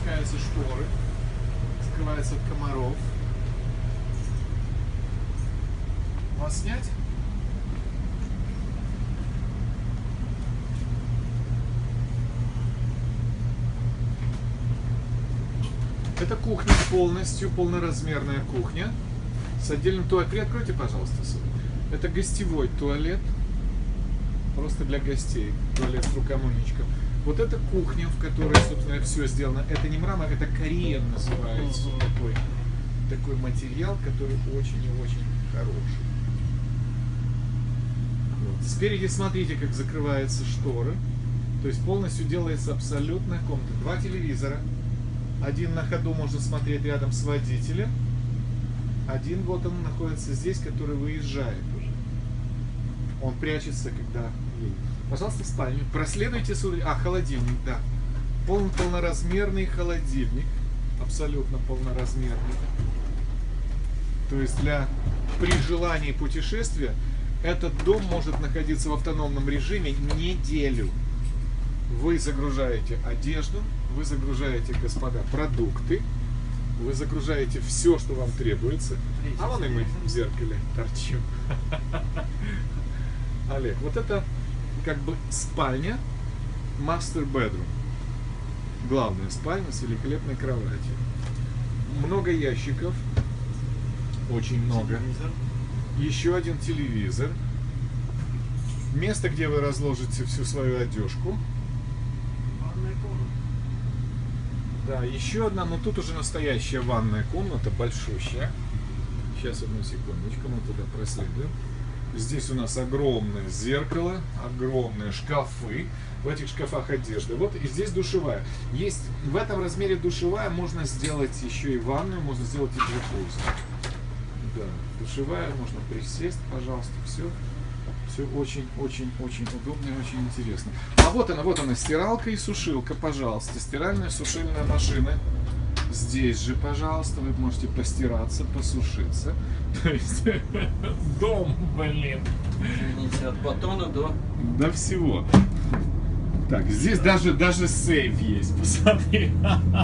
опускаются шторы, скрывается от комаров. Вас снять? Это кухня полностью, полноразмерная кухня с отдельным туалетом. Приоткройте, пожалуйста, сюда. Это гостевой туалет, просто для гостей, туалет с рукомойничком. Вот это кухня, в которой, собственно, все сделано. Это не мрамор, это кориен называется. Такой материал, который очень и очень хороший. Вот. Спереди смотрите, как закрываются шторы. То есть полностью делается абсолютная комната. 2 телевизора. Один на ходу можно смотреть рядом с водителем. Один вот он находится здесь, который выезжает уже. Он прячется, когда едет. Пожалуйста, в спальню. Проследуйте сюда. Холодильник, да. Полноразмерный холодильник. Абсолютно полноразмерный. То есть при желании путешествия этот дом может находиться в автономном режиме неделю. Вы загружаете одежду, вы загружаете, господа, продукты, вы загружаете все, что вам требуется. А вон и мы в зеркале торчим. Олег, вот это как бы спальня, master bedroom. Главная спальня с великолепной кроватью. Много ящиков. Очень много. Еще один телевизор. Место, где вы разложите всю свою одежку. Да, еще одна, но тут уже настоящая ванная комната, большущая. Сейчас, одну секундочку, мы туда проследуем. Здесь у нас огромное зеркало, огромные шкафы. В этих шкафах одежда. Вот и здесь душевая. Есть в этом размере душевая, можно сделать еще и ванную, можно сделать и джакузи. Да, душевая, можно присесть, пожалуйста, все очень-очень-очень удобно и очень интересно. А вот она, стиралка и сушилка, пожалуйста. Стиральная сушильная машина. Здесь же, пожалуйста, вы можете постираться, посушиться. То есть, дом, блин. Извините, от батона до всего. Так, здесь даже сейф есть, посмотри.